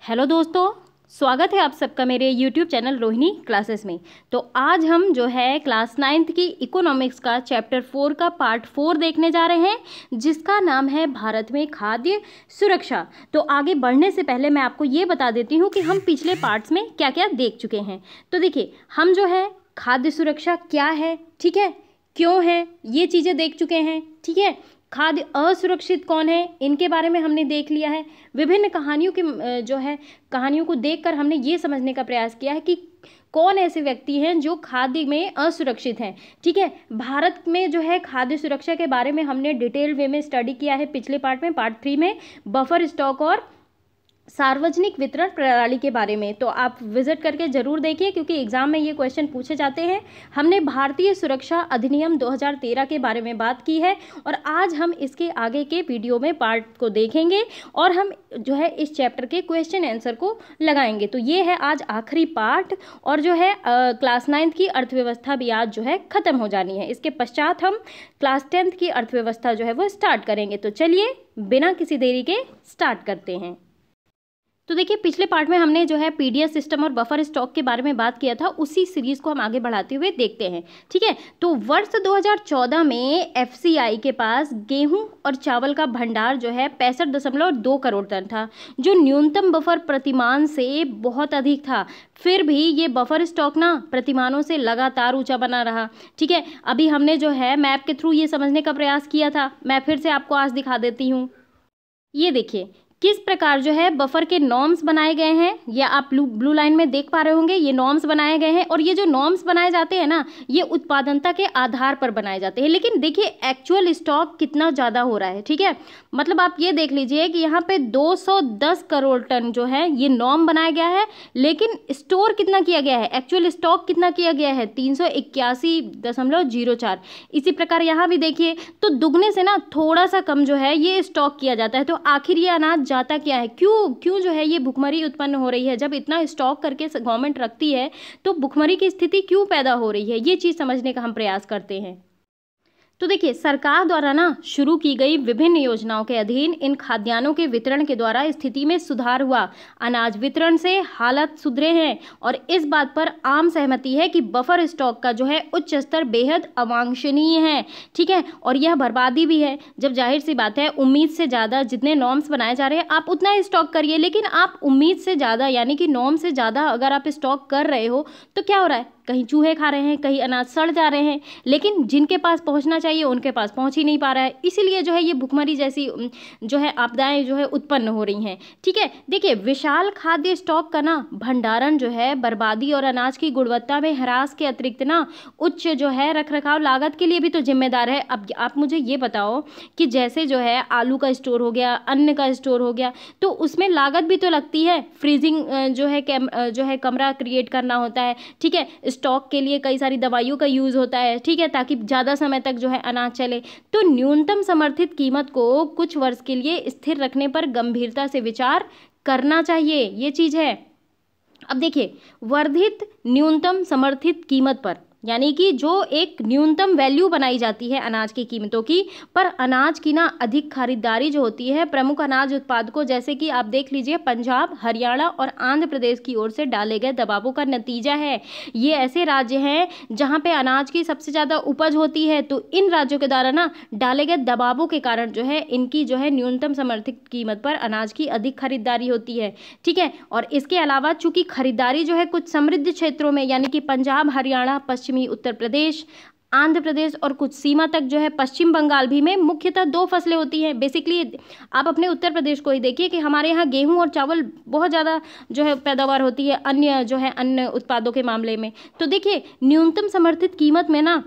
Hello दोस्तों, स्वागत है आप सबका मेरे YouTube चैनल रोहिणी क्लासेस में। तो आज हम जो है क्लास 9th की इकोनॉमिक्स का चैप्टर 4 का पार्ट 4 देखने जा रहे हैं, जिसका नाम है भारत में खाद्य सुरक्षा। तो आगे बढ़ने से पहले मैं आपको ये बता देती हूँ कि हम पिछले पार्ट्स में क्या क्या देख चुके हैं। तो देखिए, हम जो है खाद्य सुरक्षा क्या है, ठीक है, क्यों है, ये चीज़ें देख चुके हैं, ठीक है। खाद्य असुरक्षित कौन है, इनके बारे में हमने देख लिया है। विभिन्न कहानियों के जो है कहानियों को देखकर हमने ये समझने का प्रयास किया है कि कौन ऐसे व्यक्ति हैं जो खाद्य में असुरक्षित हैं, ठीक है। भारत में जो है खाद्य सुरक्षा के बारे में हमने डिटेल वे में स्टडी किया है पिछले पार्ट में, पार्ट 3 में बफर स्टॉक और सार्वजनिक वितरण प्रणाली के बारे में। तो आप विजिट करके जरूर देखिए, क्योंकि एग्जाम में ये क्वेश्चन पूछे जाते हैं। हमने भारतीय सुरक्षा अधिनियम 2013 के बारे में बात की है और आज हम इसके आगे के वीडियो में पार्ट को देखेंगे और हम जो है इस चैप्टर के क्वेश्चन आंसर को लगाएंगे। तो ये है आज आखिरी पार्ट और जो है क्लास 9th की अर्थव्यवस्था भी आज जो है ख़त्म हो जानी है। इसके पश्चात हम क्लास 10th की अर्थव्यवस्था जो है वो स्टार्ट करेंगे। तो चलिए बिना किसी देरी के स्टार्ट करते हैं। तो देखिए, पिछले पार्ट में हमने जो है पीडीएस सिस्टम और बफर स्टॉक के बारे में बात किया था, उसी सीरीज को हम आगे बढ़ाते हुए देखते हैं, ठीक है। तो वर्ष 2014 में एफसीआई के पास गेहूं और चावल का भंडार जो है 65.2 करोड़ टन था, जो न्यूनतम बफर प्रतिमान से बहुत अधिक था। फिर भी ये बफर स्टॉक ना प्रतिमानों से लगातार ऊंचा बना रहा, ठीक है। अभी हमने जो है मैप के थ्रू ये समझने का प्रयास किया था, मैं फिर से आपको आज दिखा देती हूँ। ये देखिए किस प्रकार जो है बफर के नॉर्म्स बनाए गए हैं, या आप ब्लू लाइन में देख पा रहे होंगे, ये नॉर्म्स बनाए गए हैं। और ये जो नॉर्म्स बनाए जाते हैं ना, ये उत्पादनता के आधार पर बनाए जाते हैं। लेकिन देखिए एक्चुअल स्टॉक कितना ज़्यादा हो रहा है, ठीक है। मतलब आप ये देख लीजिए कि यहाँ पे 210 करोड़ टन जो है ये नॉर्म बनाया गया है, लेकिन स्टोर कितना किया गया है, एक्चुअल स्टॉक कितना किया गया है, 381.04। इसी प्रकार यहाँ भी देखिए, तो दुगने से ना थोड़ा सा कम जो है ये स्टॉक किया जाता है। तो आखिर ये अनाज जाता क्या है, क्यों जो है ये भुखमरी उत्पन्न हो रही है। जब इतना स्टॉक करके गवर्नमेंट रखती है तो भुखमरी की स्थिति क्यों पैदा हो रही है, ये चीज़ समझने का हम प्रयास करते हैं। तो देखिए, सरकार द्वारा ना शुरू की गई विभिन्न योजनाओं के अधीन इन खाद्यान्नों के वितरण के द्वारा स्थिति में सुधार हुआ। अनाज वितरण से हालात सुधरे हैं और इस बात पर आम सहमति है कि बफर स्टॉक का जो है उच्च स्तर बेहद अवांछनीय है, ठीक है। और यह बर्बादी भी है। जब जाहिर सी बात है, उम्मीद से ज़्यादा जितने नॉर्म्स बनाए जा रहे हैं आप उतना ही स्टॉक करिए, लेकिन आप उम्मीद से ज़्यादा यानी कि नॉर्म से ज़्यादा अगर आप स्टॉक कर रहे हो तो क्या हो रहा है, कहीं चूहे खा रहे हैं, कहीं अनाज सड़ जा रहे हैं, लेकिन जिनके पास पहुंचना चाहिए उनके पास पहुंच ही नहीं पा रहा है। इसीलिए जो है ये भुखमरी जैसी जो है आपदाएं जो है उत्पन्न हो रही हैं, ठीक है। देखिए, विशाल खाद्य स्टॉक का ना भंडारण जो है बर्बादी और अनाज की गुणवत्ता में ह्रास के अतिरिक्त ना उच्च जो है रखरखाव लागत के लिए भी तो जिम्मेदार है। अब आप मुझे ये बताओ कि जैसे जो है आलू का स्टोर हो गया, अन्न का स्टोर हो गया, तो उसमें लागत भी तो लगती है। फ्रीजिंग जो है कमरा क्रिएट करना होता है, ठीक है। स्टॉक के लिए कई सारी दवाइयों का यूज़ होता है, ठीक है, ताकि ज़्यादा समय तक जो है अनाज चले। तो न्यूनतम समर्थित कीमत को कुछ वर्ष के लिए स्थिर रखने पर गंभीरता से विचार करना चाहिए, ये चीज़ है। अब देखिए, वर्धित न्यूनतम समर्थित कीमत पर यानी कि जो एक न्यूनतम वैल्यू बनाई जाती है अनाज की कीमतों की, पर अनाज की ना अधिक खरीदारी जो होती है प्रमुख अनाज उत्पादकों, जैसे कि आप देख लीजिए पंजाब, हरियाणा और आंध्र प्रदेश की ओर से डाले गए दबावों का नतीजा है। ये ऐसे राज्य हैं जहां पे अनाज की सबसे ज़्यादा उपज होती है, तो इन राज्यों के द्वारा ना डाले गए दबावों के कारण जो है इनकी जो है न्यूनतम समर्थित कीमत पर अनाज की अधिक खरीदारी होती है, ठीक है। और इसके अलावा चूंकि खरीदारी जो है कुछ समृद्ध क्षेत्रों में यानी कि पंजाब, हरियाणा, पश्चिमी उत्तर प्रदेश, आंध्र प्रदेश और कुछ सीमा तक जो है पश्चिम बंगाल भी में मुख्यतः 2 फसलें होती हैं। बेसिकली आप अपने उत्तर प्रदेश को ही देखिए कि हमारे यहाँ गेहूं और चावल बहुत ज़्यादा जो है पैदावार होती है अन्य जो है अन्य उत्पादों के मामले में। तो देखिए, न्यूनतम समर्थित कीमत में ना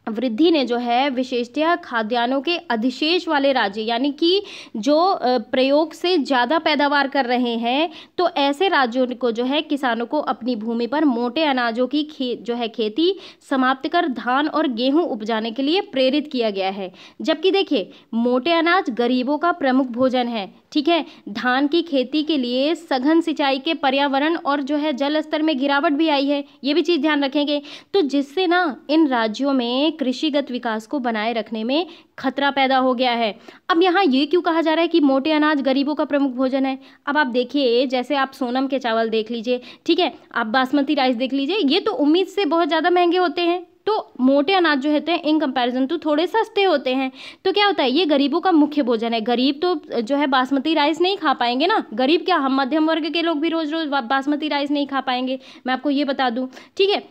वृद्धि ने जो है विशेषतः खाद्यान्नों के अधिशेष वाले राज्य यानी कि जो प्रयोग से ज़्यादा पैदावार कर रहे हैं, तो ऐसे राज्यों को जो है किसानों को अपनी भूमि पर मोटे अनाजों की खेती समाप्त कर धान और गेहूं उपजाने के लिए प्रेरित किया गया है। जबकि देखिए, मोटे अनाज गरीबों का प्रमुख भोजन है, ठीक है। धान की खेती के लिए सघन सिंचाई के पर्यावरण और जो है जल स्तर में गिरावट भी आई है, ये भी चीज़ ध्यान रखेंगे। तो जिससे ना इन राज्यों में कृषिगत विकास को बनाए रखने में खतरा पैदा हो गया है। अब यहाँ ये क्यों कहा जा रहा है कि मोटे अनाज गरीबों का प्रमुख भोजन है? अब आप देखिए, जैसे आप सोनम के चावल देख लीजिए, ठीक है, आप बासमती राइस देख लीजिए, ये तो उम्मीद से बहुत ज़्यादा महंगे होते हैं। तो मोटे अनाज जो होते हैं इन कंपैरिजन तो थोड़े सस्ते होते हैं। तो क्या होता है, ये गरीबों का मुख्य भोजन है। गरीब तो जो है बासमती राइस नहीं खा पाएंगे ना। गरीब क्या, हम मध्यम वर्ग के लोग भी रोज रोज बासमती राइस नहीं खा पाएंगे, मैं आपको ये बता दूं, ठीक है।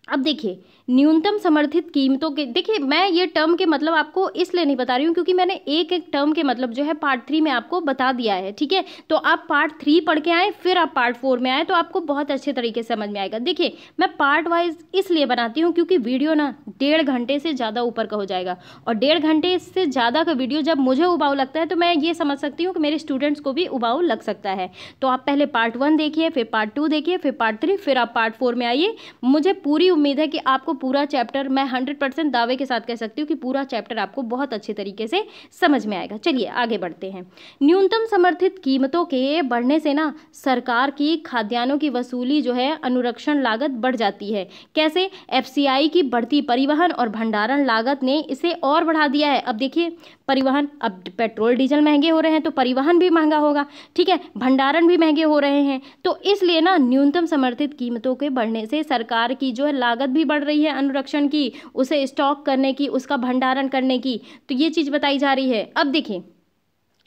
अब देखिए, न्यूनतम समर्थित कीमतों के, देखिए मैं ये टर्म के मतलब आपको इसलिए नहीं बता रही हूँ क्योंकि मैंने एक एक टर्म के मतलब जो है पार्ट 3 में आपको बता दिया है, ठीक है। तो आप पार्ट 3 पढ़ के आए, फिर आप पार्ट 4 में आए, तो आपको बहुत अच्छे तरीके से समझ में आएगा। देखिए मैं पार्ट वाइज इसलिए बनाती हूँ क्योंकि वीडियो ना 1.5 घंटे से ज़्यादा ऊपर का हो जाएगा, और 1.5 घंटे से ज़्यादा का वीडियो जब मुझे उबाऊ लगता है तो मैं ये समझ सकती हूँ कि मेरे स्टूडेंट्स को भी उबाऊ लग सकता है। तो आप पहले पार्ट 1 देखिए, फिर पार्ट 2 देखिए, फिर पार्ट 3, फिर आप पार्ट 4 में आइए। मुझे पूरी उम्मीद है कि आपको पूरा चैप्टर, मैं 100% दावे के साथ कह सकती हूँ कि पूरा चैप्टर आपको बहुत अच्छे तरीके से समझ में आएगा। चलिए आगे बढ़ते हैं। न्यूनतम समर्थित कीमतों के बढ़ने से ना सरकार की खाद्यान्नों की वसूली जो है अनुरक्षण लागत बढ़ जाती है। कैसे? एफसीआई की बढ़ती परिवहन और भंडारण लागत ने इसे और बढ़ा दिया है। अब देखिए परिवहन, अब पेट्रोल डीजल महंगे हो रहे हैं तो परिवहन भी महंगा होगा, ठीक है, भंडारण भी महंगे हो रहे हैं। तो इसलिए ना न्यूनतम समर्थित कीमतों के बढ़ने से सरकार की जो है लागत भी बढ़ रही है अनुरक्षण की, उसे स्टॉक करने की, उसका भंडारण करने की। तो ये चीज़ बताई जा रही है। अब देखिए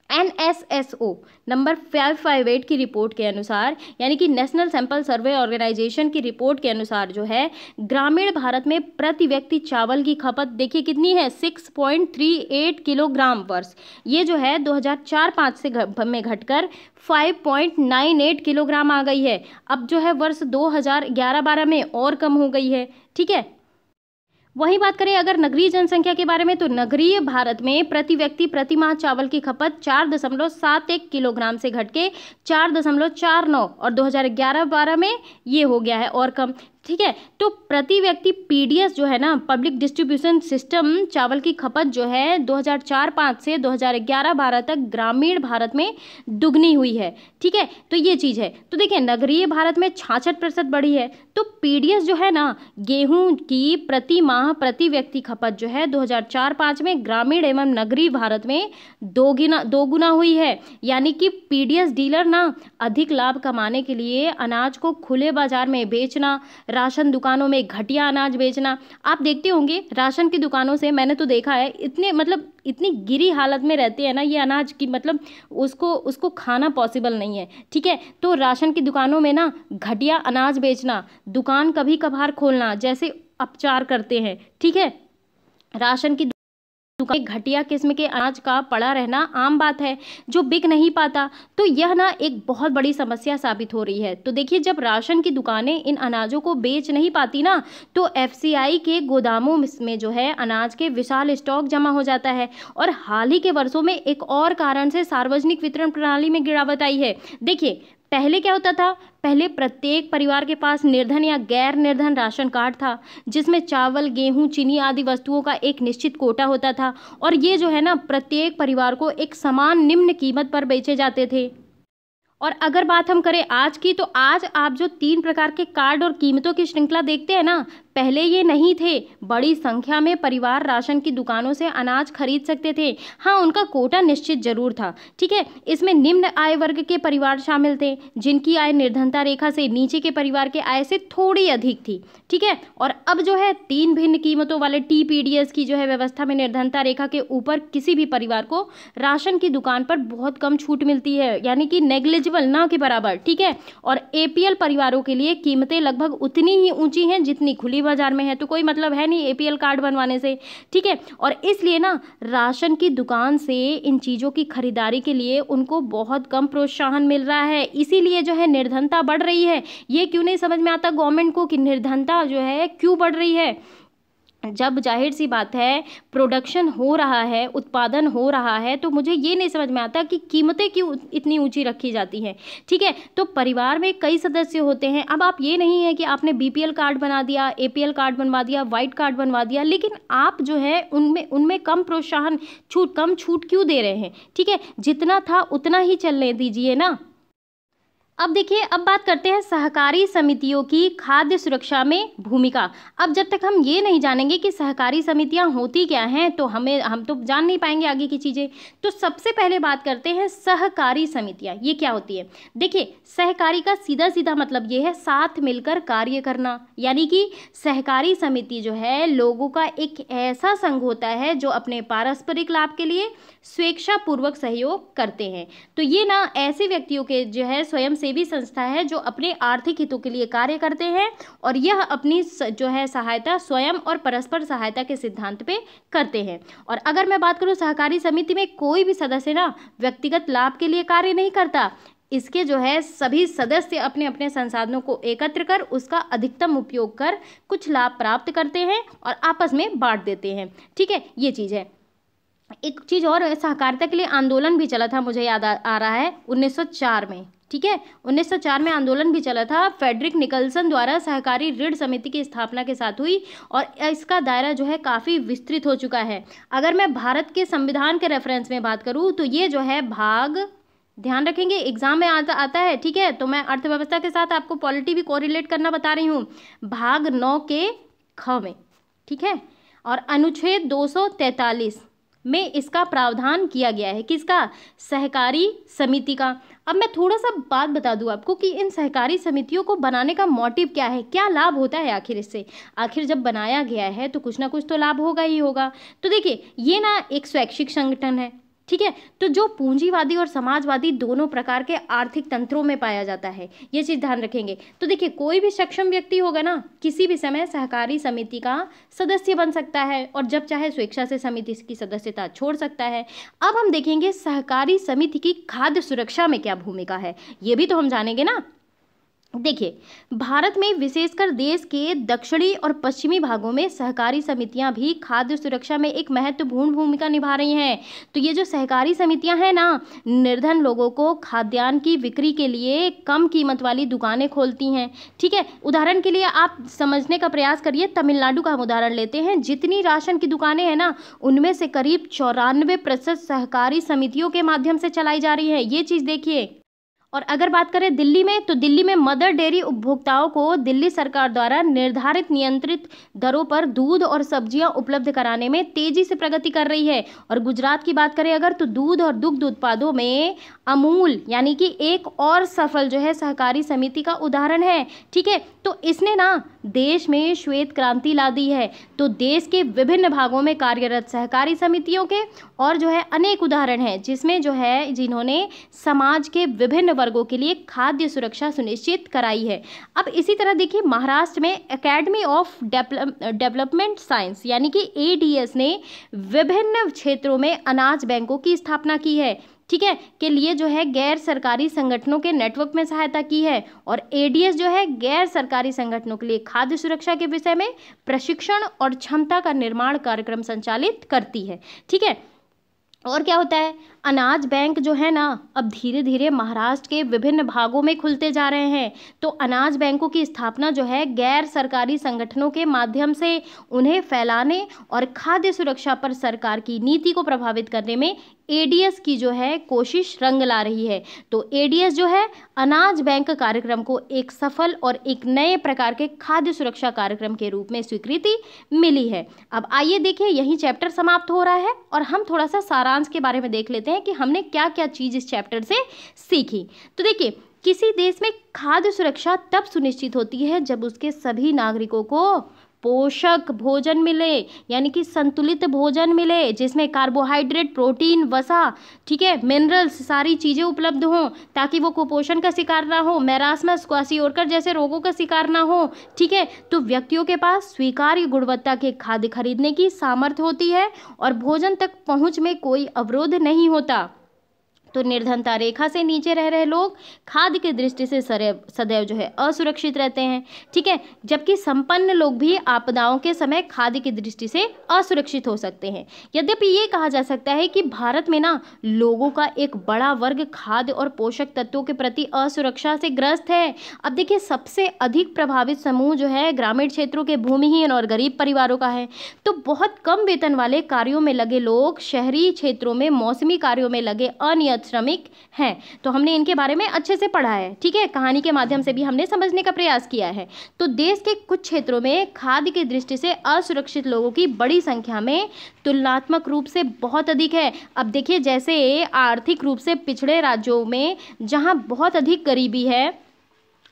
NSSO नंबर 558 की रिपोर्ट के अनुसार, यानी कि नेशनल सैंपल सर्वे ऑर्गेनाइजेशन की रिपोर्ट के अनुसार जो है ग्रामीण भारत में प्रति व्यक्ति चावल की खपत देखिए कितनी है, 6.38 किलोग्राम वर्ष। ये जो है 2004-05 से में घटकर 5.98 किलोग्राम आ गई है। अब जो है वर्ष 2011-12 में और कम हो गई है, ठीक है। वहीं बात करें अगर नगरीय जनसंख्या के बारे में, तो नगरीय भारत में प्रति व्यक्ति प्रति माह चावल की खपत 4.71 किलोग्राम से घट के 4.49, और 2011-12 में ये हो गया है और कम, ठीक है। तो प्रति व्यक्ति पीडीएस जो है ना, पब्लिक डिस्ट्रीब्यूशन सिस्टम, चावल की खपत जो है 2004-05 से 2011-12 तक ग्रामीण भारत में दुगनी हुई है, ठीक है। तो ये चीज़ है। तो देखिए नगरीय भारत में 66% बढ़ी है। तो पीडीएस जो है ना, गेहूं की प्रति माह प्रति व्यक्ति खपत जो है 2004-05 में ग्रामीण एवं नगरीय भारत में दोगुना हुई है। यानी कि पीडीएस डीलर ना अधिक लाभ कमाने के लिए अनाज को खुले बाजार में बेचना, राशन दुकानों में घटिया अनाज बेचना। आप देखते होंगे राशन की दुकानों से, मैंने तो देखा है, इतने मतलब इतनी गिरी हालत में रहते हैं ना ये अनाज की, मतलब उसको खाना पॉसिबल नहीं है, ठीक है। तो राशन की दुकानों में ना घटिया अनाज बेचना, दुकान कभी कभार खोलना, जैसे अपचार करते हैं, ठीक है। राशन की दुकान घटिया किस्म के अनाज का पड़ा रहना आम बात है जो बिक नहीं पाता। तो यह ना एक बहुत बड़ी समस्या साबित हो रही है। तो देखिए जब राशन की दुकानें इन अनाजों को बेच नहीं पाती ना, तो एफसीआई के गोदामों में जो है अनाज के विशाल स्टॉक जमा हो जाता है। और हाल ही के वर्षों में एक और कारण से सार्वजनिक वितरण प्रणाली में गिरावट आई है। देखिए पहले क्या होता था, पहले प्रत्येक परिवार के पास निर्धन या गैर निर्धन राशन कार्ड था, जिसमें चावल, गेहूं, चीनी आदि वस्तुओं का एक निश्चित कोटा होता था, और ये जो है ना प्रत्येक परिवार को एक समान निम्न कीमत पर बेचे जाते थे। और अगर बात हम करें आज की, तो आज आप जो 3 प्रकार के कार्ड और कीमतों की श्रृंखला देखते हैं ना, पहले ये नहीं थे। बड़ी संख्या में परिवार राशन की दुकानों से अनाज खरीद सकते थे। हाँ, उनका कोटा निश्चित जरूर था, ठीक है। इसमें निम्न आय वर्ग के परिवार शामिल थे, जिनकी आय निर्धनता रेखा से नीचे के परिवार के आय से थोड़ी अधिक थी, ठीक है। और अब जो है 3 भिन्न कीमतों वाले टीपीडीएस की जो है व्यवस्था में निर्धनता रेखा के ऊपर किसी भी परिवार को राशन की दुकान पर बहुत कम छूट मिलती है, यानी कि नेग्लिजिबल, ना के बराबर, ठीक है। और एपीएल परिवारों के लिए कीमतें लगभग उतनी ही ऊंची हैं जितनी खुली बाजार में है। तो कोई मतलब है नहीं एपीएल कार्ड बनवाने से, ठीक है। और इसलिए ना राशन की दुकान से इन चीज़ों की खरीदारी के लिए उनको बहुत कम प्रोत्साहन मिल रहा है, इसीलिए जो है निर्धनता बढ़ रही है। ये क्यों नहीं समझ में आता गवर्नमेंट को कि निर्धनता जो है क्यों बढ़ रही है। जब जाहिर सी बात है प्रोडक्शन हो रहा है, उत्पादन हो रहा है, तो मुझे ये नहीं समझ में आता कि कीमतें क्यों इतनी ऊंची रखी जाती हैं। ठीक है, तो परिवार में कई सदस्य होते हैं। अब आप ये नहीं है कि आपने बीपीएल कार्ड बना दिया, एपीएल कार्ड बनवा दिया, वाइट कार्ड बनवा दिया, लेकिन आप जो है उनमें कम प्रोत्साहन कम छूट क्यों दे रहे हैं। ठीक है, जितना था उतना ही चलने दीजिए ना। अब देखिए, अब बात करते हैं सहकारी समितियों की खाद्य सुरक्षा में भूमिका। अब जब तक हम ये नहीं जानेंगे कि सहकारी समितियां होती क्या हैं, तो हम तो जान नहीं पाएंगे आगे की चीज़ें। तो सबसे पहले बात करते हैं सहकारी समितियां, ये क्या होती है। देखिए, सहकारी का सीधा सीधा मतलब ये है साथ मिलकर कार्य करना, यानी कि सहकारी समिति जो है लोगों का एक ऐसा संघ होता है जो अपने पारस्परिक लाभ के लिए स्वेच्छापूर्वक सहयोग करते हैं। तो ये ना ऐसे व्यक्तियों के जो है स्वयं सेवी संस्था है जो अपने आर्थिक हितों के लिए कार्य करते हैं, और यह अपनी जो है सहायता स्वयं और परस्पर सहायता के सिद्धांत पे करते हैं। और अगर मैं बात करूं, सहकारी समिति में कोई भी सदस्य ना व्यक्तिगत लाभ के लिए कार्य नहीं करता। इसके जो है सभी सदस्य अपने अपने संसाधनों को एकत्र कर उसका अधिकतम उपयोग कर कुछ लाभ प्राप्त करते हैं और आपस में बांट देते हैं। ठीक है, ये चीज़ है। एक चीज़ और, सहकारिता के लिए आंदोलन भी चला था, मुझे याद आ रहा है 1904 में। ठीक है, 1904 में आंदोलन भी चला था, फ्रेडरिक निकल्सन द्वारा सहकारी ऋण समिति की स्थापना के साथ हुई, और इसका दायरा जो है काफ़ी विस्तृत हो चुका है। अगर मैं भारत के संविधान के रेफरेंस में बात करूँ तो ये जो है भाग, ध्यान रखेंगे एग्जाम में आता है। ठीक है, तो मैं अर्थव्यवस्था के साथ आपको पॉलिटी भी कोरिलेट करना बता रही हूँ, भाग 9 के ख में। ठीक है, और अनुच्छेद 243 में इसका प्रावधान किया गया है, किसका, सहकारी समिति का। अब मैं थोड़ा सा बात बता दूं आपको कि इन सहकारी समितियों को बनाने का मोटिव क्या है, क्या लाभ होता है आखिर इससे। आखिर जब बनाया गया है तो कुछ ना कुछ तो लाभ होगा ही होगा। तो देखिए, ये ना एक स्वैच्छिक संगठन है। ठीक है, तो जो पूंजीवादी और समाजवादी दोनों प्रकार के आर्थिक तंत्रों में पाया जाता है, ये चीज़ ध्यान रखेंगे। तो देखिए, कोई भी सक्षम व्यक्ति होगा ना, किसी भी समय सहकारी समिति का सदस्य बन सकता है, और जब चाहे स्वेच्छा से समिति की सदस्यता छोड़ सकता है। अब हम देखेंगे सहकारी समिति की खाद्य सुरक्षा में क्या भूमिका है, ये भी तो हम जानेंगे ना। देखिए, भारत में विशेषकर देश के दक्षिणी और पश्चिमी भागों में सहकारी समितियां भी खाद्य सुरक्षा में एक महत्वपूर्ण भूमिका निभा रही हैं। तो ये जो सहकारी समितियां हैं ना, निर्धन लोगों को खाद्यान्न की बिक्री के लिए कम कीमत वाली दुकानें खोलती हैं। ठीक है, उदाहरण के लिए आप समझने का प्रयास करिए, तमिलनाडु का हम उदाहरण लेते हैं। जितनी राशन की दुकानें हैं ना, उनमें से करीब 94% सहकारी समितियों के माध्यम से चलाई जा रही है। ये चीज़ देखिए। और अगर बात करें दिल्ली में, तो दिल्ली में मदर डेयरी उपभोक्ताओं को दिल्ली सरकार द्वारा निर्धारित नियंत्रित दरों पर दूध और सब्जियां उपलब्ध कराने में तेजी से प्रगति कर रही है। और गुजरात की बात करें अगर, तो दूध और दुग्ध उत्पादों में अमूल यानी कि एक और सफल जो है सहकारी समिति का उदाहरण है। ठीक है, तो इसने ना देश में श्वेत क्रांति ला दी है। तो देश के विभिन्न भागों में कार्यरत सहकारी समितियों के और जो है अनेक उदाहरण हैं, जिसमें जो है जिन्होंने समाज के विभिन्न वर्गों के लिए खाद्य सुरक्षा सुनिश्चित कराई है। अब इसी तरह देखिए, महाराष्ट्र में एकेडमी ऑफ डेवलपमेंट साइंस यानी कि एडीएस ने विभिन्न क्षेत्रों में अनाज बैंकों की स्थापना की है। ठीक है, के लिए जो है गैर सरकारी संगठनों के नेटवर्क में सहायता की है। और एडीएस जो है गैर सरकारी संगठनों के लिए खाद्य सुरक्षा के विषय में प्रशिक्षण और क्षमता का निर्माण कार्यक्रम संचालित करती है। ठीक है, और क्या होता है, अनाज बैंक जो है ना, अब धीरे धीरे महाराष्ट्र के विभिन्न भागों में खुलते जा रहे हैं। तो अनाज बैंकों की स्थापना जो है गैर सरकारी संगठनों के माध्यम से उन्हें फैलाने और खाद्य सुरक्षा पर सरकार की नीति को प्रभावित करने में एडीएस की जो है कोशिश रंग ला रही है। तो एडीएस जो है अनाज बैंक कार्यक्रम को एक सफल और एक नए प्रकार के खाद्य सुरक्षा कार्यक्रम के रूप में स्वीकृति मिली है। अब आइए देखिए, यही चैप्टर समाप्त हो रहा है और हम थोड़ा सा सारांश के बारे में देख लेते हैं कि हमने क्या क्या चीज़ इस चैप्टर से सीखी। तो देखिए, किसी देश में खाद्य सुरक्षा तब सुनिश्चित होती है जब उसके सभी नागरिकों को पोषक भोजन मिले, यानी कि संतुलित भोजन मिले, जिसमें कार्बोहाइड्रेट, प्रोटीन, वसा, ठीक है, मिनरल्स, सारी चीज़ें उपलब्ध हों, ताकि वो कुपोषण का शिकार ना हो, मैरास्मस, क्वाशियोरकर जैसे रोगों का शिकार ना हो। ठीक है, तो व्यक्तियों के पास स्वीकार्य गुणवत्ता के खाद्य खरीदने की सामर्थ्य होती है और भोजन तक पहुँच में कोई अवरोध नहीं होता। तो निर्धनता रेखा से नीचे रह रहे लोग खाद्य की दृष्टि से सदैव जो है असुरक्षित रहते हैं, ठीक है। जबकि संपन्न लोग भी आपदाओं के समय खाद्य की दृष्टि से असुरक्षित हो सकते हैं। यद्यपि ये कहा जा सकता है कि भारत में ना लोगों का एक बड़ा वर्ग खाद्य और पोषक तत्वों के प्रति असुरक्षा से ग्रस्त है। अब देखिए, सबसे अधिक प्रभावित समूह जो है ग्रामीण क्षेत्रों के भूमिहीन और गरीब परिवारों का है। तो बहुत कम वेतन वाले कार्यों में लगे लोग शहरी क्षेत्रों में मौसमी कार्यों में लगे अनियत श्रमिक हैं। तो हमने इनके बारे में अच्छे से पढ़ा है, ठीक है, कहानी के माध्यम से भी हमने समझने का प्रयास किया है। तो देश के कुछ क्षेत्रों में खाद्य की दृष्टि से असुरक्षित लोगों की बड़ी संख्या में तुलनात्मक रूप से बहुत अधिक है। अब देखिए, जैसे आर्थिक रूप से पिछड़े राज्यों में जहां बहुत अधिक गरीबी है,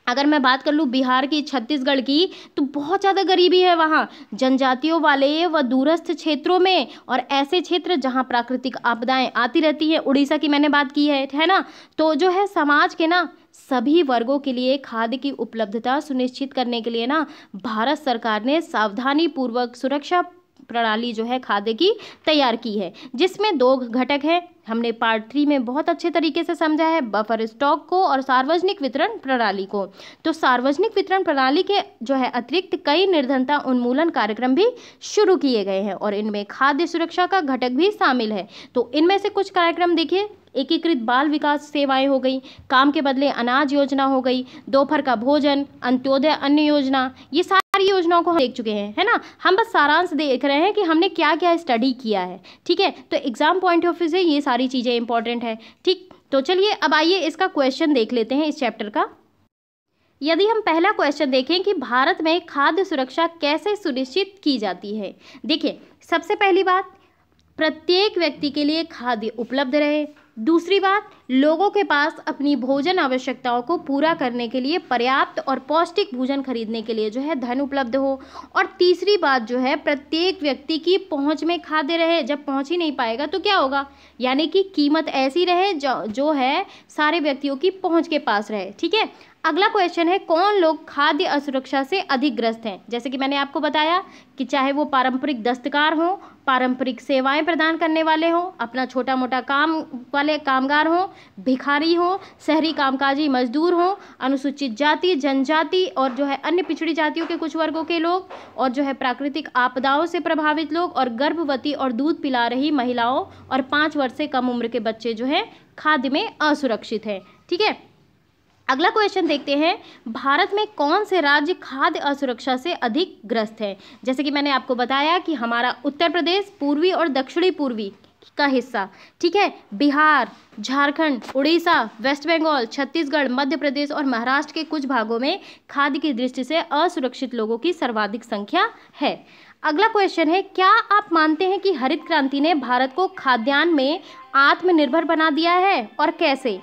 अगर मैं बात कर लूँ बिहार की, छत्तीसगढ़ की, तो बहुत ज़्यादा गरीबी है वहाँ जनजातियों वाले व दूरस्थ क्षेत्रों में, और ऐसे क्षेत्र जहाँ प्राकृतिक आपदाएं आती रहती हैं, उड़ीसा की मैंने बात की है ना। तो जो है समाज के ना सभी वर्गों के लिए खाद्य की उपलब्धता सुनिश्चित करने के लिए ना भारत सरकार ने सावधानी पूर्वक सुरक्षा प्रणाली जो है खाद्य की तैयार की है, जिसमें 2 घटक हैं। हमने पार्ट 3 में बहुत अच्छे तरीके से समझा है, बफर स्टॉक को और सार्वजनिक वितरण प्रणाली को। तो सार्वजनिक वितरण प्रणाली के जो है अतिरिक्त कई निर्धनता उन्मूलन कार्यक्रम भी शुरू किए गए हैं, और इनमें खाद्य सुरक्षा का घटक भी शामिल है। तो इनमें से कुछ कार्यक्रम देखिए, एकीकृत बाल विकास सेवाएं हो गई, काम के बदले अनाज योजना हो गई, दोपहर का भोजन, अंत्योदय अन्न योजना, ये सारी योजनाओं को हम देख चुके हैं, है ना। हम बस सारांश देख रहे हैं कि हमने क्या क्या स्टडी किया है, ठीक है। तो एग्जाम पॉइंट ऑफ व्यू से ये सारी चीज़ें इंपॉर्टेंट है, ठीक। तो चलिए अब आइए इसका क्वेश्चन देख लेते हैं इस चैप्टर का। यदि हम पहला क्वेश्चन देखें कि भारत में खाद्य सुरक्षा कैसे सुनिश्चित की जाती है। देखिए, सबसे पहली बात, प्रत्येक व्यक्ति के लिए खाद्य उपलब्ध रहे। दूसरी बात, लोगों के पास अपनी भोजन आवश्यकताओं को पूरा करने के लिए पर्याप्त और पौष्टिक भोजन खरीदने के लिए जो है धन उपलब्ध हो। और तीसरी बात जो है, प्रत्येक व्यक्ति की पहुंच में खाद्य रहे। जब पहुंच ही नहीं पाएगा तो क्या होगा, यानी कि कीमत ऐसी रहे जो है सारे व्यक्तियों की पहुंच के पास रहे, ठीक है। अगला क्वेश्चन है, कौन लोग खाद्य असुरक्षा से अधिक ग्रस्त हैं। जैसे कि मैंने आपको बताया कि चाहे वो पारंपरिक दस्तकार हों, पारंपरिक सेवाएं प्रदान करने वाले हों, अपना छोटा मोटा काम वाले कामगार हों, भिखारी हों, शहरी कामकाजी मजदूर हों, अनुसूचित जाति, जनजाति और जो है अन्य पिछड़ी जातियों के कुछ वर्गों के लोग, और जो है प्राकृतिक आपदाओं से प्रभावित लोग, और गर्भवती और दूध पिला रही महिलाओं और 5 वर्ष से कम उम्र के बच्चे जो है खाद्य में असुरक्षित हैं, ठीक है। अगला क्वेश्चन देखते हैं, भारत में कौन से राज्य खाद्य असुरक्षा से अधिक ग्रस्त है। जैसे कि मैंने आपको बताया कि हमारा उत्तर प्रदेश पूर्वी और दक्षिणी पूर्वी का हिस्सा, ठीक है, बिहार, झारखंड, उड़ीसा, वेस्ट बंगाल, छत्तीसगढ़, मध्य प्रदेश और महाराष्ट्र के कुछ भागों में खाद्य की दृष्टि से असुरक्षित लोगों की सर्वाधिक संख्या है। अगला क्वेश्चन है, क्या आप मानते हैं कि हरित क्रांति ने भारत को खाद्यान्न में आत्मनिर्भर बना दिया है, और कैसे।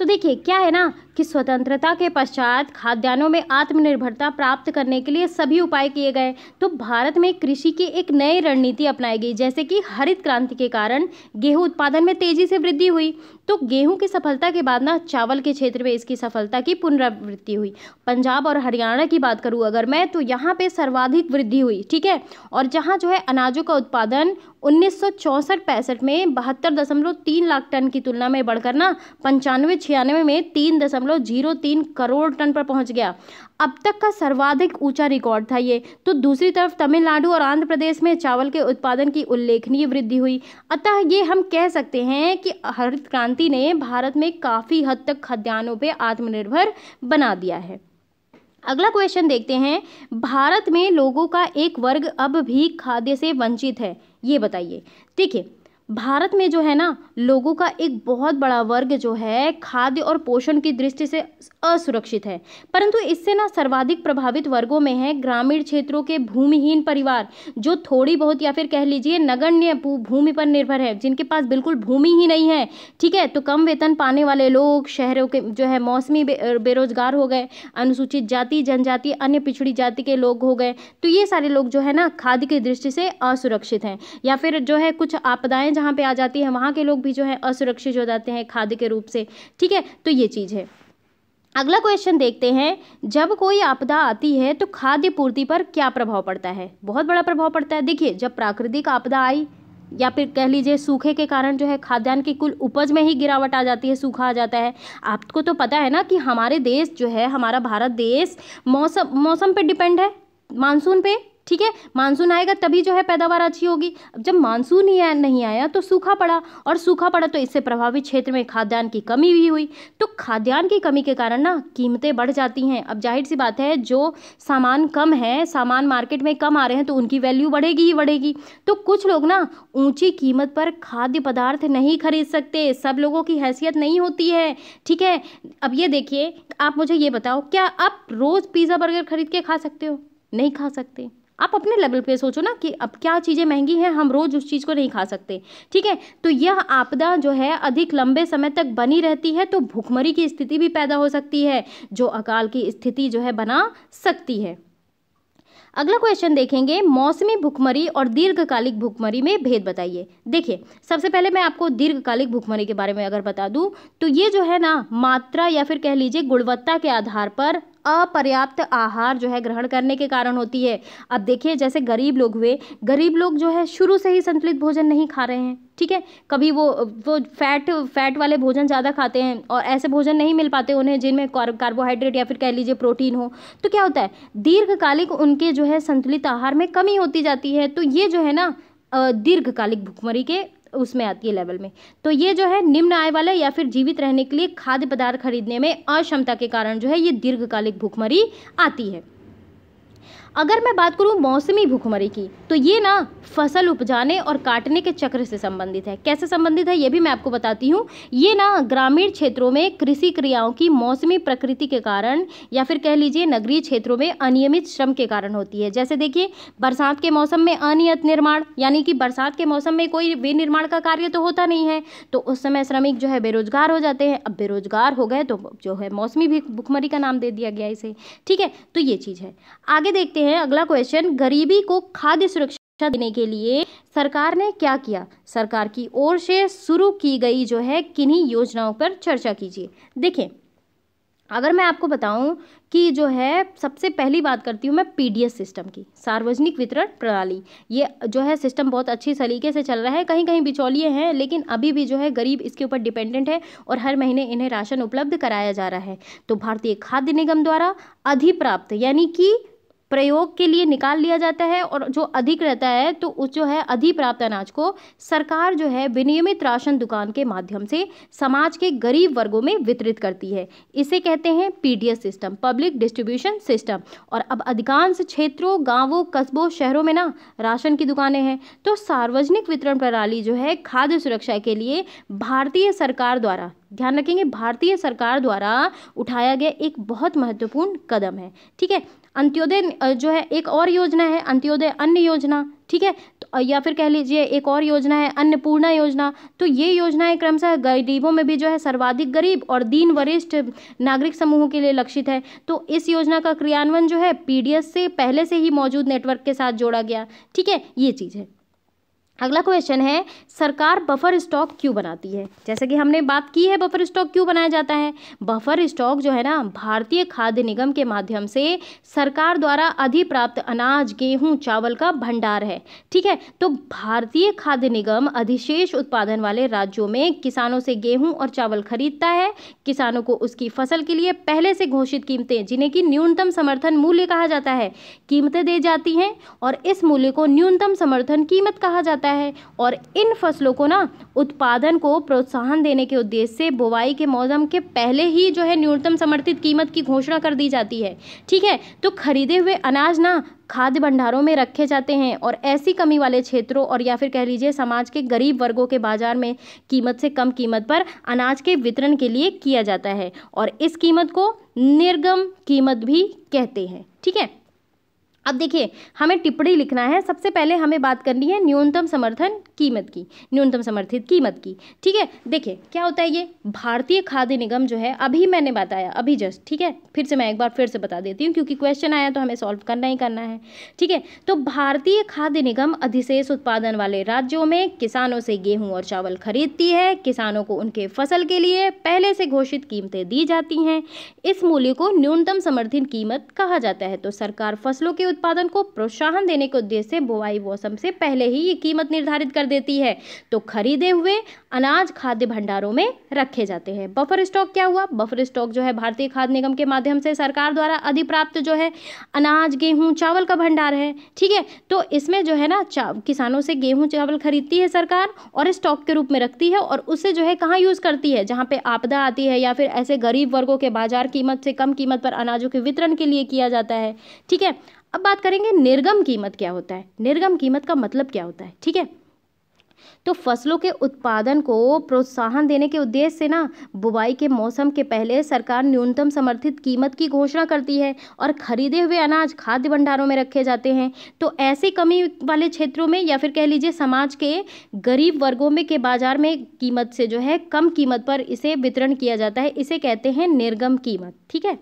तो देखिए, क्या है ना कि स्वतंत्रता के पश्चात खाद्यान्नों में आत्मनिर्भरता प्राप्त करने के लिए सभी उपाय किए गए। तो भारत में कृषि की एक नई रणनीति अपनाई गई, जैसे कि हरित क्रांति के कारण गेहूं उत्पादन में तेजी से वृद्धि हुई। तो गेहूं की सफलता के बाद ना चावल के क्षेत्र में इसकी सफलता की पुनरावृत्ति हुई। पंजाब और हरियाणा की बात करूं अगर मैं, तो यहाँ पे सर्वाधिक वृद्धि हुई, ठीक है। और जहाँ जो है अनाजों का उत्पादन 1964-65 में 72.3 लाख टन की तुलना में बढ़कर ना 95-96 में 3.03 करोड़ टन पर पहुंच गया। अब तक का सर्वाधिक ऊंचा रिकॉर्ड था ये। तो दूसरी तरफ तमिलनाडु और आंध्र प्रदेश में चावल के उत्पादन की उल्लेखनीय वृद्धि हुई। अतः ये हम कह सकते हैं कि हरित क्रांति ने भारत में काफ़ी हद तक खाद्यान्नों पे आत्मनिर्भर बना दिया है। अगला क्वेश्चन देखते हैं, भारत में लोगों का एक वर्ग अब भी खाद्य से वंचित है, ये बताइए। देखिए, भारत में जो है ना लोगों का एक बहुत बड़ा वर्ग जो है खाद्य और पोषण की दृष्टि से असुरक्षित है, परंतु इससे ना सर्वाधिक प्रभावित वर्गों में है ग्रामीण क्षेत्रों के भूमिहीन परिवार, जो थोड़ी बहुत या फिर कह लीजिए नगण्य भूमि पर निर्भर है, जिनके पास बिल्कुल भूमि ही नहीं है, ठीक है। तो कम वेतन पाने वाले लोग, शहरों के जो है मौसमी बेरोजगार हो गए, अनुसूचित जाति, जनजाति, अन्य पिछड़ी जाति के लोग हो गए। तो ये सारे लोग जो है ना खाद्य की दृष्टि से असुरक्षित हैं, या फिर जो है कुछ आपदाएं जहाँ पे आ जाती है वहाँ के लोग भी जो है असुरक्षित हो जाते हैं खाद्य के रूप से, ठीक है। तो ये चीज़ है। अगला क्वेश्चन देखते हैं, जब कोई आपदा आती है तो खाद्य पूर्ति पर क्या प्रभाव पड़ता है। बहुत बड़ा प्रभाव पड़ता है। देखिए, जब प्राकृतिक आपदा आई या फिर कह लीजिए सूखे के कारण जो है खाद्यान्न की कुल उपज में ही गिरावट आ जाती है, सूखा आ जाता है। आपको तो पता है ना कि हमारे देश जो है, हमारा भारत देश मौसम पे डिपेंड है, मानसून पे, ठीक है। मानसून आएगा तभी जो है पैदावार अच्छी होगी। अब जब मानसून ही नहीं आया तो सूखा पड़ा, और सूखा पड़ा तो इससे प्रभावित क्षेत्र में खाद्यान्न की कमी भी हुई। तो खाद्यान्न की कमी के कारण ना कीमतें बढ़ जाती हैं। अब जाहिर सी बात है, जो सामान कम है, सामान मार्केट में कम आ रहे हैं तो उनकी वैल्यू बढ़ेगी ही बढ़ेगी। तो कुछ लोग ना ऊंची कीमत पर खाद्य पदार्थ नहीं खरीद सकते, सब लोगों की हैसियत नहीं होती है, ठीक है। अब ये देखिए, आप मुझे ये बताओ, क्या आप रोज़ पिज़्ज़ा बर्गर खरीद के खा सकते हो? नहीं खा सकते। आप अपने लेवल पे सोचो ना कि अब क्या चीज़ें महंगी हैं, हम रोज़ उस चीज़ को नहीं खा सकते, ठीक है। तो यह आपदा जो है अधिक लंबे समय तक बनी रहती है तो भुखमरी की स्थिति भी पैदा हो सकती है, जो अकाल की स्थिति जो है बना सकती है। अगला क्वेश्चन देखेंगे, मौसमी भुखमरी और दीर्घकालिक भुखमरी में भेद बताइए। देखिए, सबसे पहले मैं आपको दीर्घकालिक भुखमरी के बारे में अगर बता दूं तो ये जो है ना मात्रा या फिर कह लीजिए गुणवत्ता के आधार पर अपर्याप्त आहार जो है ग्रहण करने के कारण होती है। अब देखिए, जैसे गरीब लोग हुए, गरीब लोग जो है शुरू से ही संतुलित भोजन नहीं खा रहे हैं, ठीक है। कभी वो फैट वाले भोजन ज़्यादा खाते हैं और ऐसे भोजन नहीं मिल पाते उन्हें जिनमें कार्बोहाइड्रेट या फिर कह लीजिए प्रोटीन हो। तो क्या होता है, दीर्घकालिक उनके जो है संतुलित आहार में कमी होती जाती है। तो ये जो है ना दीर्घकालिक भुखमरी के उसमें आती है लेवल में। तो ये जो है निम्न आय वाले या फिर जीवित रहने के लिए खाद्य पदार्थ खरीदने में अक्षमता के कारण जो है ये दीर्घकालिक भुखमरी आती है। अगर मैं बात करूं मौसमी भुखमरी की, तो ये ना फसल उपजाने और काटने के चक्र से संबंधित है। कैसे संबंधित है ये भी मैं आपको बताती हूँ। ये ना ग्रामीण क्षेत्रों में कृषि क्रियाओं की मौसमी प्रकृति के कारण या फिर कह लीजिए नगरीय क्षेत्रों में अनियमित श्रम के कारण होती है। जैसे देखिए, बरसात के मौसम में अनियत निर्माण, यानी कि बरसात के मौसम में कोई विनिर्माण का कार्य तो होता नहीं है, तो उस समय श्रमिक जो है बेरोजगार हो जाते हैं। अब बेरोजगार हो गए तो जो है मौसमी भुखमरी का नाम दे दिया गया इसे, ठीक है। तो ये चीज़ है। आगे देखते हैं अगला क्वेश्चन, गरीबी को खाद्य सुरक्षा देने के लिए सरकार ने क्या किया? सरकार की ओर से शुरू की गई जो है किन्हीं योजनाओं पर चर्चा कीजिए। देखिए, अगर मैं आपको बताऊं कि जो है सबसे पहली बात करती हूँ मैं पीडीएस सिस्टम की, सार्वजनिक वितरण प्रणाली। ये जो है सिस्टम बहुत अच्छी तरीके से चल रहा है, कहीं कहीं बिचौलिए हैं लेकिन अभी भी जो है गरीब इसके ऊपर डिपेंडेंट है और हर महीने इन्हें राशन उपलब्ध कराया जा रहा है। तो भारतीय खाद्य निगम द्वारा अधिप्राप्त यानी कि प्रयोग के लिए निकाल लिया जाता है और जो अधिक रहता है तो उस जो है अधिप्राप्त अनाज को सरकार जो है विनियमित राशन दुकान के माध्यम से समाज के गरीब वर्गों में वितरित करती है। इसे कहते हैं PDS system, public distribution system. और अब अधिकांश क्षेत्रों, गांवों, कस्बों, शहरों में ना राशन की दुकानें हैं। तो सार्वजनिक वितरण प्रणाली जो है खाद्य सुरक्षा के लिए भारतीय सरकार द्वारा, ध्यान रखेंगे, भारतीय सरकार द्वारा उठाया गया एक बहुत महत्वपूर्ण कदम है, ठीक है। अंत्योदय जो है एक और योजना है, अंत्योदय अन्न योजना, ठीक है। तो या फिर कह लीजिए एक और योजना है अन्नपूर्णा योजना। तो ये योजनाएं क्रमशः गरीबों में भी जो है सर्वाधिक गरीब और दीन वरिष्ठ नागरिक समूहों के लिए लक्षित है। तो इस योजना का क्रियान्वयन जो है पीडीएस से पहले से ही मौजूद नेटवर्क के साथ जोड़ा गया, ठीक है, ये चीज़ है। अगला क्वेश्चन है, सरकार बफर स्टॉक क्यों बनाती है? जैसे कि हमने बात की है बफर स्टॉक क्यों बनाया जाता है। बफर स्टॉक जो है ना भारतीय खाद्य निगम के माध्यम से सरकार द्वारा अधिप्राप्त अनाज, गेहूं, चावल का भंडार है, ठीक है। तो भारतीय खाद्य निगम अधिशेष उत्पादन वाले राज्यों में किसानों से गेहूं और चावल खरीदता है। किसानों को उसकी फसल के लिए पहले से घोषित कीमतें, जिन्हें कि न्यूनतम समर्थन मूल्य कहा जाता है, कीमतें दी जाती हैं और इस मूल्य को न्यूनतम समर्थन कीमत कहा जाता है। और इन फसलों को ना उत्पादन को प्रोत्साहन देने के उद्देश्य से बुवाई के मौसम के पहले ही जो है न्यूनतम समर्थित कीमत की घोषणा कर दी जाती है, ठीक है। तो खरीदे हुए अनाज ना खाद्य भंडारों में रखे जाते हैं और ऐसी कमी वाले क्षेत्रों और या फिर कह लीजिए समाज के गरीब वर्गों के बाजार में कीमत से कम कीमत पर अनाज के वितरण के लिए किया जाता है और इस कीमत को निर्गम कीमत भी कहते हैं, ठीक है। अब देखिए, हमें टिप्पणी लिखना है। सबसे पहले हमें बात करनी है न्यूनतम समर्थन कीमत की, न्यूनतम समर्थित कीमत की, ठीक है। देखिए क्या होता है, ये भारतीय खाद्य निगम जो है, अभी मैंने बताया अभी जस्ट, ठीक है। फिर से मैं एक बार फिर से बता देती हूँ क्योंकि क्वेश्चन आया तो हमें सॉल्व करना ही करना है, ठीक है। तो भारतीय खाद्य निगम अधिशेष उत्पादन वाले राज्यों में किसानों से गेहूँ और चावल खरीदती है। किसानों को उनके फसल के लिए पहले से घोषित कीमतें दी जाती हैं। इस मूल्य को न्यूनतम समर्थन कीमत कहा जाता है। तो सरकार फसलों के उत्पादन को प्रोत्साहन देने के उद्देश्य से बुआई मौसम से पहले ही ये कीमत निर्धारित कर देती है। तो खरीदे हुए अनाज खाद्य भंडारों में रखे जाते हैं। बफर स्टॉक क्या हुआ? बफर स्टॉक जो है भारतीय खाद्य निगम के माध्यम से सरकार द्वारा अधिप्राप्त जो है अनाज, गेहूं, चावल का भंडार है। ठीक है, तो इसमें जो है ना किसानों से गेहूं चावल खरीदती है सरकार और स्टॉक के रूप में रखती है और उससे जो है कहाँ यूज़ करती है? जहाँ पे आपदा आती है या फिर ऐसे गरीब वर्गों के बाजार कीमत से कम कीमत पर अनाजों के वितरण के लिए किया जाता है। ठीक है, अब बात करेंगे निर्गम कीमत क्या होता है। निर्गम कीमत का मतलब क्या होता है? ठीक है, तो फसलों के उत्पादन को प्रोत्साहन देने के उद्देश्य से ना बुवाई के मौसम के पहले सरकार न्यूनतम समर्थित कीमत की घोषणा करती है और खरीदे हुए अनाज खाद्य भंडारों में रखे जाते हैं। तो ऐसी कमी वाले क्षेत्रों में या फिर कह लीजिए समाज के गरीब वर्गों में के बाजार में कीमत से जो है कम कीमत पर इसे वितरण किया जाता है। इसे कहते हैं निर्गम कीमत। ठीक है,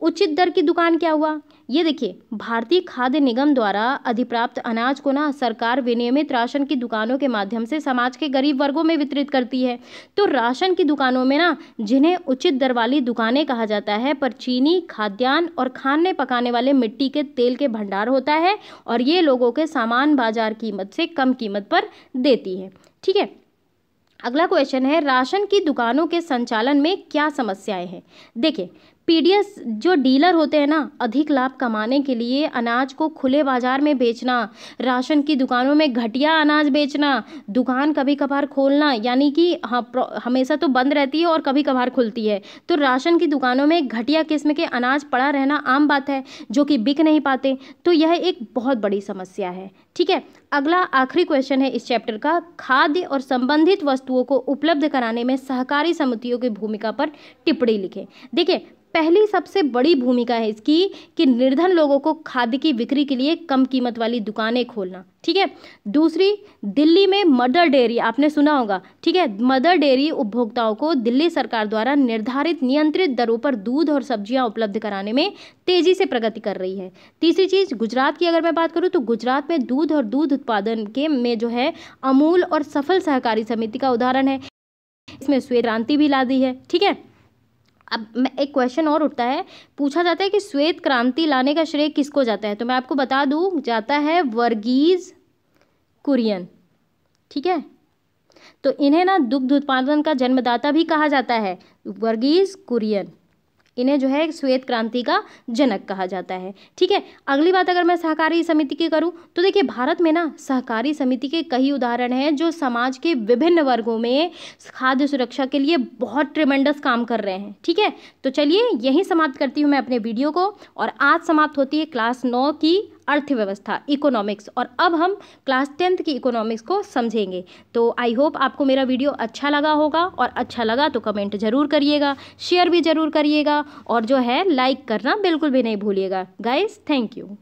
उचित दर की दुकान क्या हुआ? ये देखिए, भारतीय खाद्य निगम द्वारा अधिप्राप्त अनाज को ना सरकार विनियमित राशन की दुकानों के माध्यम से समाज के गरीब वर्गों में वितरित करती है। तो राशन की दुकानों में ना, जिन्हें उचित दर वाली दुकानें कहा जाता है, पर चीनी, खाद्यान्न और खाने पकाने वाले मिट्टी के तेल के भंडार होता है और ये लोगों के सामान बाजार कीमत से कम कीमत पर देती है। ठीक है, अगला क्वेश्चन है, राशन की दुकानों के संचालन में क्या समस्याएं हैं? देखिए, पीडीएस जो डीलर होते हैं ना, अधिक लाभ कमाने के लिए अनाज को खुले बाजार में बेचना, राशन की दुकानों में घटिया अनाज बेचना, दुकान कभी कभार खोलना, यानी कि हमेशा तो बंद रहती है और कभी कभार खुलती है। तो राशन की दुकानों में घटिया किस्म के अनाज पड़ा रहना आम बात है, जो कि बिक नहीं पाते। तो यह एक बहुत बड़ी समस्या है। ठीक है, अगला आखिरी क्वेश्चन है इस चैप्टर का, खाद्य और संबंधित वस्तुओं को उपलब्ध कराने में सहकारी समितियों की भूमिका पर टिप्पणी लिखें। देखिए, पहली सबसे बड़ी भूमिका है इसकी कि निर्धन लोगों को खाद्य की बिक्री के लिए कम कीमत वाली दुकानें खोलना। ठीक है, दूसरी, दिल्ली में मदर डेयरी, आपने सुना होगा। ठीक है, मदर डेयरी उपभोक्ताओं को दिल्ली सरकार द्वारा निर्धारित नियंत्रित दरों पर दूध और सब्जियां उपलब्ध कराने में तेजी से प्रगति कर रही है। तीसरी चीज़, गुजरात की अगर मैं बात करूँ तो गुजरात में दूध और दूध उत्पादन के में जो है अमूल और सफल सहकारी समिति का उदाहरण है। इसमें श्वेत क्रांति भी ला दी है। ठीक है, अब एक क्वेश्चन और उठता है, पूछा जाता है कि श्वेत क्रांति लाने का श्रेय किसको जाता है? तो मैं आपको बता दूं, जाता है वर्गीज कुरियन। ठीक है, तो इन्हें ना दुग्ध उत्पादन का जन्मदाता भी कहा जाता है, वर्गीज कुरियन। इन्हें जो है श्वेत क्रांति का जनक कहा जाता है। ठीक है, अगली बात अगर मैं सहकारी समिति की करूं तो देखिए, भारत में ना सहकारी समिति के कई उदाहरण हैं जो समाज के विभिन्न वर्गों में खाद्य सुरक्षा के लिए बहुत ट्रिमेंडस काम कर रहे हैं। ठीक है, तो चलिए यहीं समाप्त करती हूं मैं अपने वीडियो को, और आज समाप्त होती है क्लास 9 की अर्थव्यवस्था, इकोनॉमिक्स, और अब हम क्लास 10th की इकोनॉमिक्स को समझेंगे। तो आई होप आपको मेरा वीडियो अच्छा लगा होगा, और अच्छा लगा तो कमेंट ज़रूर करिएगा, शेयर भी ज़रूर करिएगा, और जो है लाइक करना बिल्कुल भी नहीं भूलिएगा। Guys, thank you.